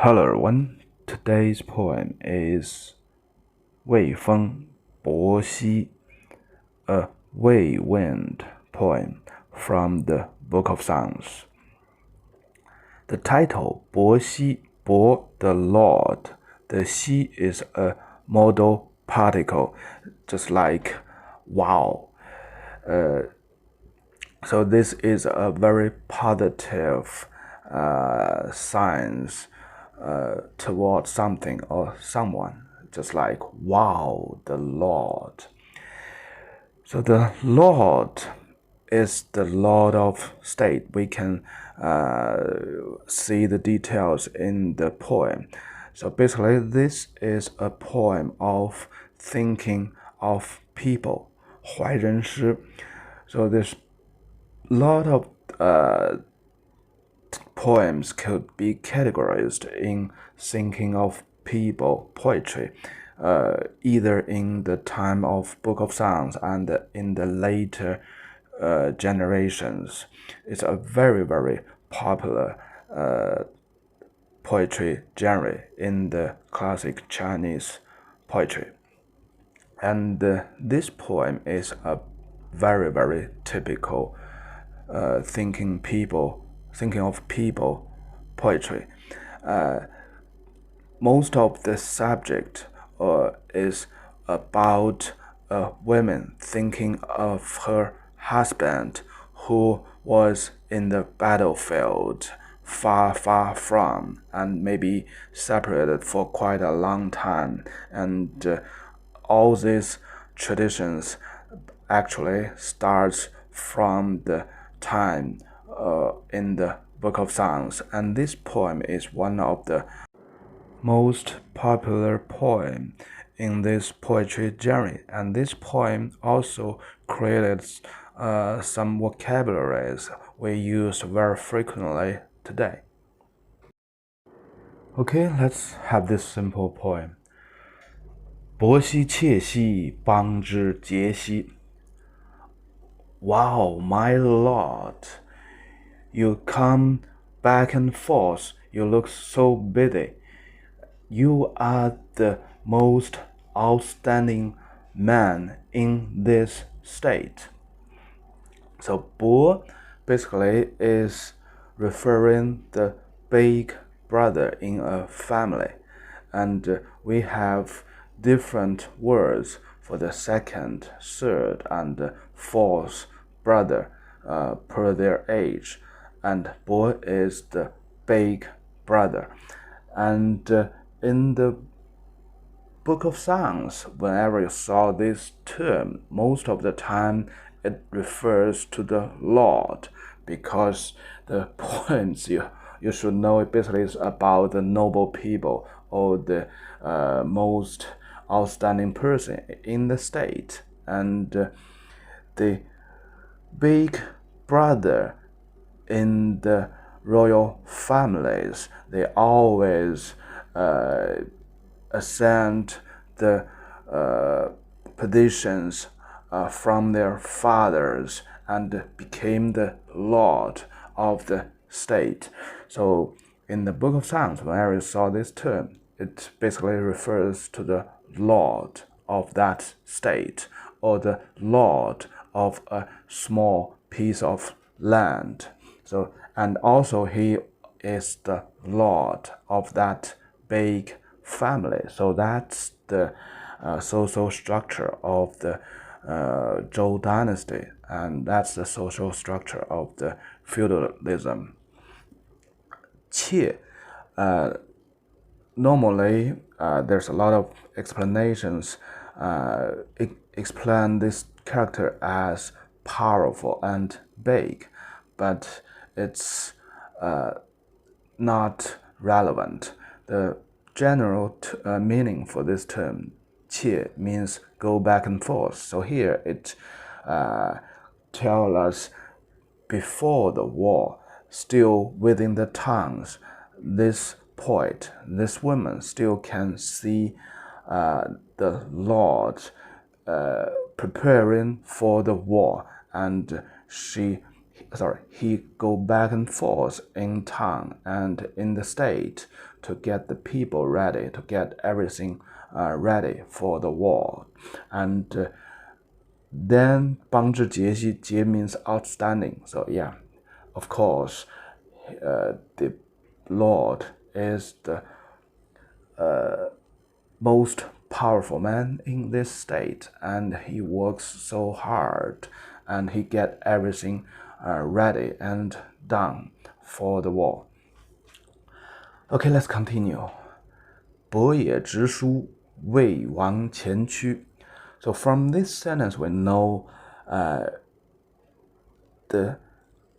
Hello everyone, today's poem is Wei Wind,伯兮, a Wei Wind poem from the Book of Songs. The title,伯兮, Bo, the Lord, the Xi is a modal particle, just like wow. So this is a very positive signs towards something or someone, just like wow, the Lord. So the Lord is the Lord of state. We can see the details in the poem. So basically this is a poem of thinking of people, 怀人诗. So there's a lot of poems could be categorized in thinking of people poetry, either in the time of Book of Songs and in the later generations. It's a very, very popular poetry genre in the classic Chinese poetry. And this poem is a very, very typical thinking of people poetry. Most of the subject is about a woman thinking of her husband who was in the battlefield far, far from, and maybe separated for quite a long time. And all these traditions actually starts from the time in the Book of Songs, and this poem is one of the most popular poem in this poetry genre. And this poem also created some vocabularies we use very frequently today. Okay, let's have this simple poem. 伯兮朅兮，邦之桀兮. Wow, my lord, you come back and forth, you look so busy. You are the most outstanding man in this state. So Bo basically is referring the big brother in a family, and we have different words for the second, third, and fourth brother per their age, and Bo is the big brother. And in the Book of Songs, whenever you saw this term, most of the time it refers to the Lord, because the poems you should know it basically is about the noble people or the most outstanding person in the state. And the big brother in the royal families, they always ascend the positions from their fathers and became the lord of the state. So in the Book of Songs, whenever you saw this term, it basically refers to the lord of that state, or the lord of a small piece of land. So, and also he is the lord of that big family. So that's the social structure of the Zhou dynasty, and that's the social structure of the feudalism. Qie, normally there's a lot of explanations explain this character as powerful and big, but it's not relevant. The general meaning for this term, 切, means go back and forth. So here it tells us before the war, still within the towns, this poet, this woman still can see the Lord preparing for the war, and he go back and forth in town and in the state to get the people ready, to get everything ready for the war. And then 邦之桀兮, 桀 means outstanding. So yeah, of course, the Lord is the most powerful man in this state, and he works so hard, and he get everything ready and done for the war. Okay, let's continue. 伯也执殳，为王前驱. So from this sentence we know the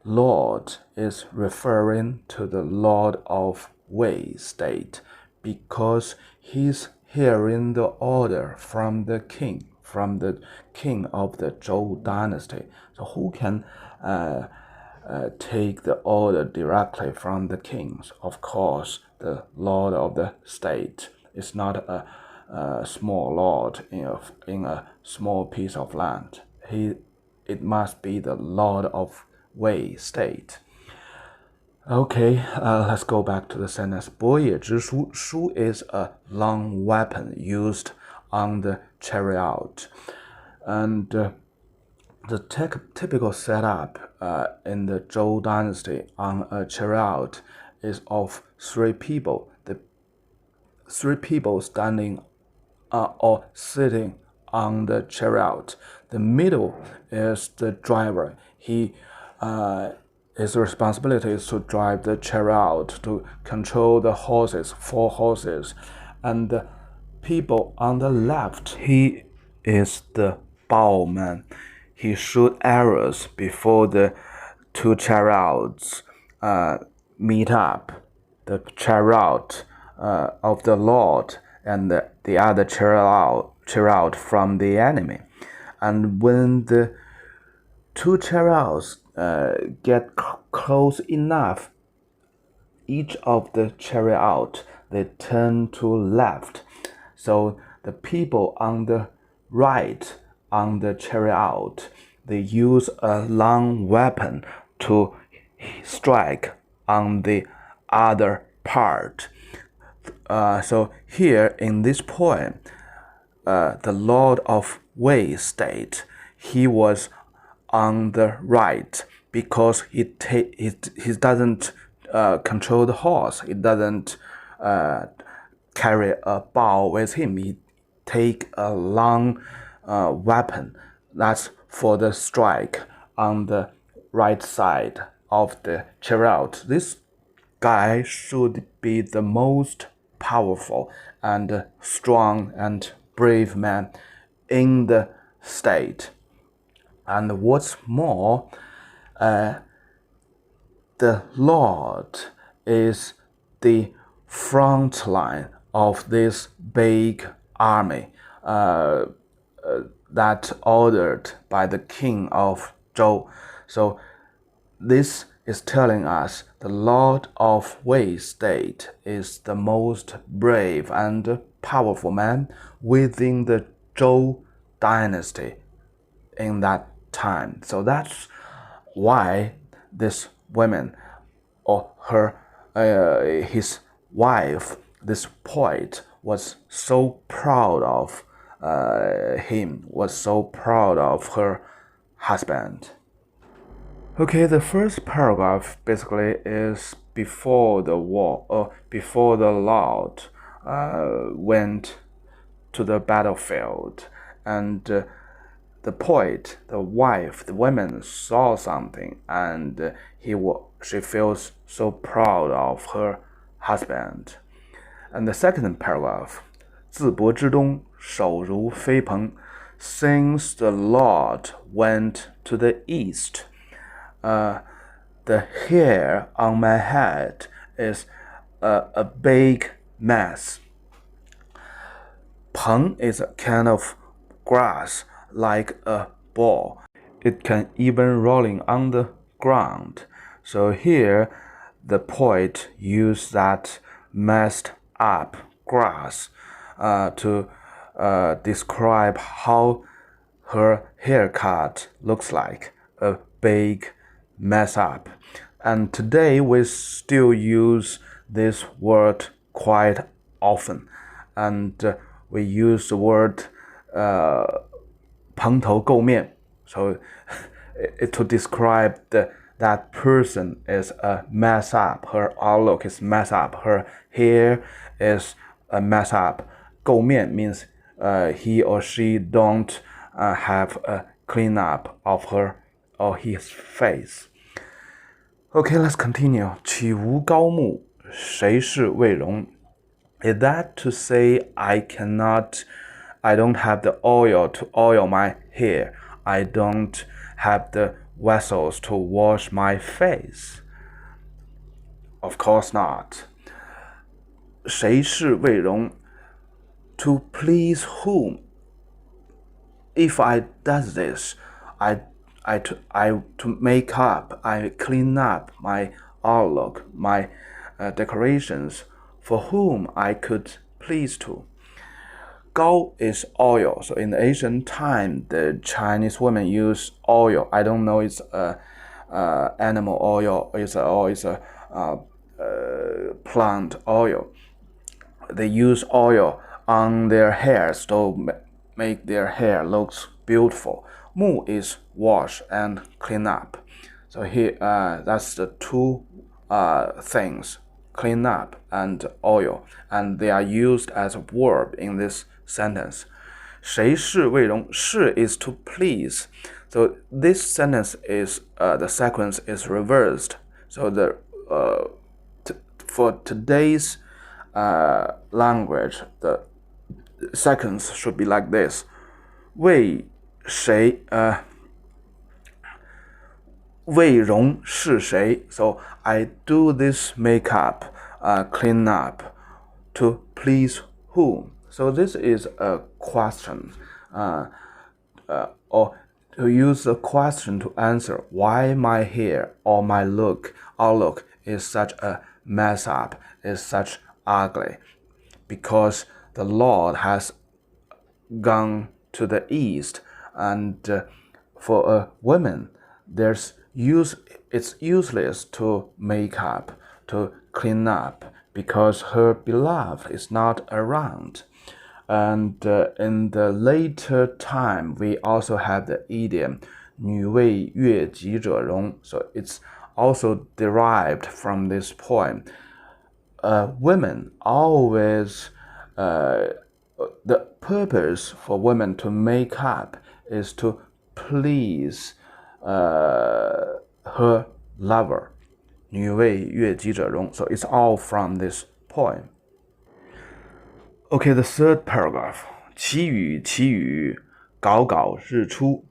Lord is referring to the Lord of Wei state, because he's hearing the order from the king of the Zhou dynasty. So who can take the order directly from the kings? Of course, the lord of the state is not a small lord in a small piece of land. It must be the lord of Wei state. Okay, let's go back to the sentence. 伯也执殳. Shu is a long weapon used on the chariot. And the typical setup in the Zhou dynasty on a chariot is of 3 people. The 3 people standing or sitting on the chariot. The middle is the driver. His responsibility is to drive the chariot, to control the horses, 4 horses. And the people on the left, he is the bowman. He shoots arrows before the 2 chariots meet up. The chariot of the Lord and the other chariot from the enemy. And when the 2 chariots get close enough, each of the chariot, they turn to left. So the people on the right on the chariot, they use a long weapon to strike on the other part. So here in this poem, the Lord of Wei state, he was on the right because he doesn't control the horse. He doesn't carry a bow with him. He take a long weapon that's for the strike on the right side of the chariot. This guy should be the most powerful and strong and brave man in the state. And what's more, the Lord is the front line of this big army that ordered by the king of Zhou. So this is telling us the Lord of Wei state is the most brave and powerful man within the Zhou dynasty in that time. So that's why this woman or his wife, this poet, was so proud of him, was so proud of her husband. Okay, the first paragraph basically is before the war, or before the Lord went to the battlefield, and the poet, the wife, the woman saw something, and she feels so proud of her husband. And the second paragraph, 自伯之东，首如飞蓬. Since the Lord went to the east, the hair on my head is a big mess. Peng is a kind of grass, like a ball. It can even rolling on the ground. So here, the poet used that messed up grass to describe how her haircut looks like, a big mess up. And today we still use this word quite often. And we use the word 蓬头垢面. So to describe that person is a mess up. Her outlook is mess up. Her hair is a mess up. 垢面 means he or she don't have a clean up of her or his face. Okay, let's continue. 岂无膏沐，谁适为容? Is that to say I don't have the oil to oil my hair? I don't have the vessels to wash my face? Of course not. 谁适为容? To please whom? If I does this, I to make up, I clean up my outlook, my decorations, for whom I could please to. 膏 is oil. So in the ancient time, the Chinese women use oil. I don't know it's animal oil, it's a plant oil. They use oil on their hairs to make their hair looks beautiful. Mu is wash and clean up. So here, that's the two things, clean up and oil, and they are used as a verb in this sentence. 谁适为容? 适 is to please. So this sentence is the sequence is reversed. So for today's language, the sequence should be like this. 为谁为容是谁? So I do this makeup, clean up, to please whom? So this is a question, or to use a question to answer why my hair or my outlook is such a mess up, is such ugly. Because the Lord has gone to the east, and for a woman, it's useless to make up, to clean up, because her beloved is not around. And in the later time, we also have the idiom 女为悦己者容. So it's also derived from this poem. Women always, the purpose for women to make up is to please her lover. 女为悦己者容. So it's all from this poem. Okay, the third paragraph. 其雨其雨，杲杲日出.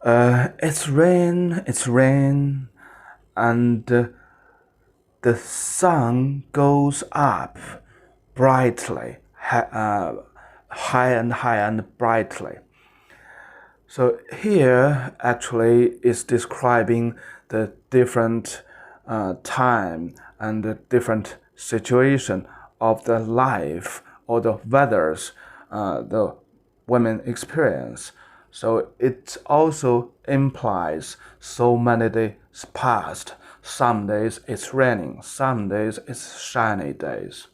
It's rain, and the sun goes up brightly, high and brightly. So here actually is describing the different time and the different situation of the life or the weathers the women experience. So it also implies so many days passed. Some days it's raining, some days it's shiny days.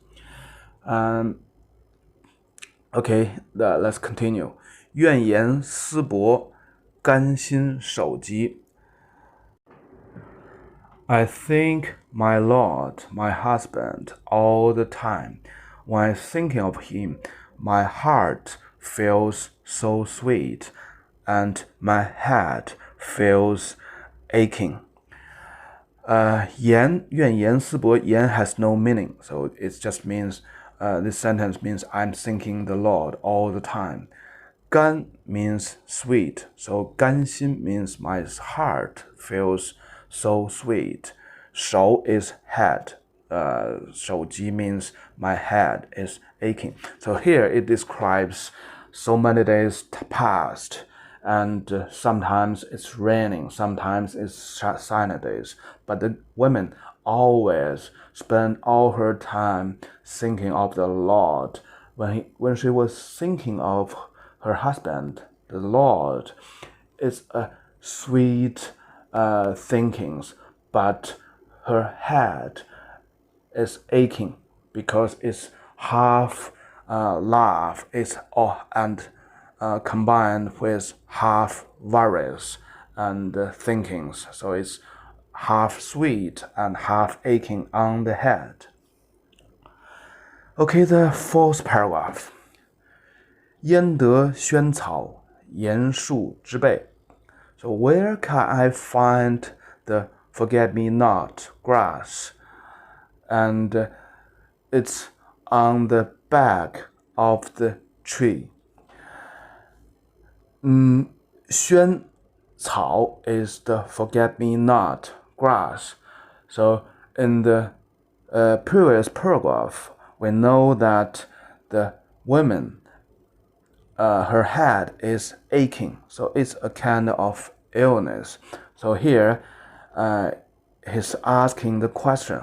Okay, let's continue. 愿言思伯，甘心首疾. I think my Lord, my husband, all the time. When thinking of him, my heart feels so sweet, and my head feels aching. 愿言思伯, 言 has no meaning, so it just means, this sentence means I'm thinking the Lord all the time. 甘 means sweet, so 甘心 means my heart feels so sweet. 首 is head. 首疾 means my head is aching. So here it describes so many days past, and sometimes it's raining, sometimes it's sunny days. But the women always spend all her time thinking of the Lord. When she was thinking of her husband, the Lord, it's a sweet thinkings, but her head is aching because it's half laugh and combined with half worries and thinkings. So it's half sweet and half aching on the head. Okay, the fourth paragraph. 焉得谖草，言树之背. So where can I find the forget-me-not grass? And it's on the back of the tree. 谖草 is the forget-me-not grass. So in the previous paragraph, we know that the woman, her head is aching, so it's a kind of illness. So here, he's asking the question,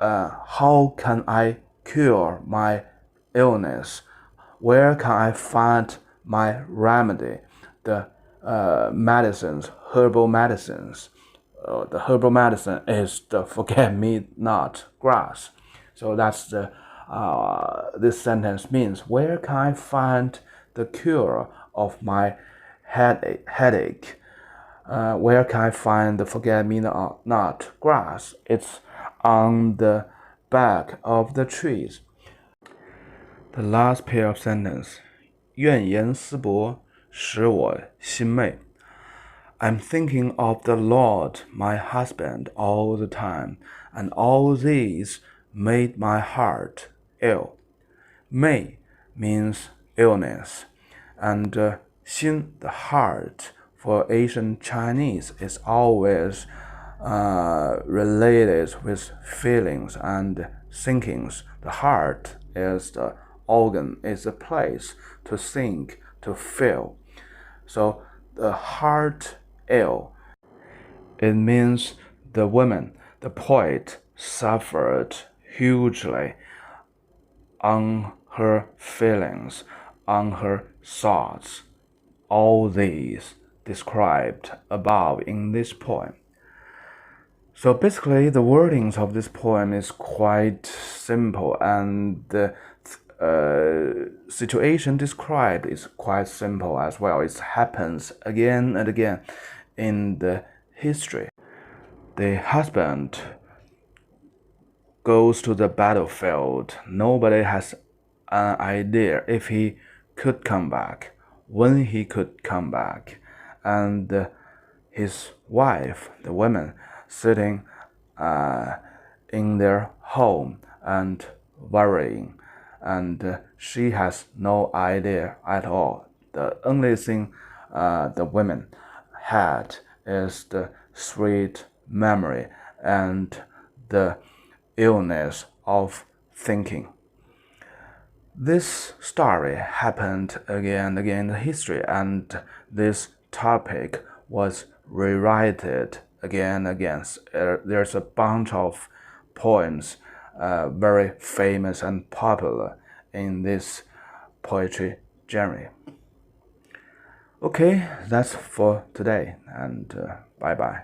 how can I cure my illness? Where can I find my remedy? The medicines, herbal medicines. The herbal medicine is the forget-me-not grass. So that's the this sentence means, where can I find the cure of my headache? Where can I find the forget-me-not grass? It's on the back of the trees. The last pair of sentence. 愿言思伯，使我心痗. I'm thinking of the Lord, my husband, all the time, and all these made my heart ill. 痿 means illness, and 心, the heart, for Asian Chinese is always related with feelings and thinkings. The heart is the organ, is a place to think, to feel. So the heart ill, it means the woman, the poet, suffered hugely on her feelings, on her thoughts. All these described above in this poem. So basically, the wordings of this poem is quite simple, and the situation described is quite simple as well. It happens again and again in the history. The husband goes to the battlefield. Nobody has an idea if he could come back, when he could come back. And his wife, the woman, sitting in their home and worrying, and she has no idea at all. The only thing the woman had is the sweet memory and the illness of thinking. This story happened again and again in history, and this topic was rewritten again and again. There's a bunch of poems very famous and popular in this poetry genre. Okay, that's for today, and bye-bye.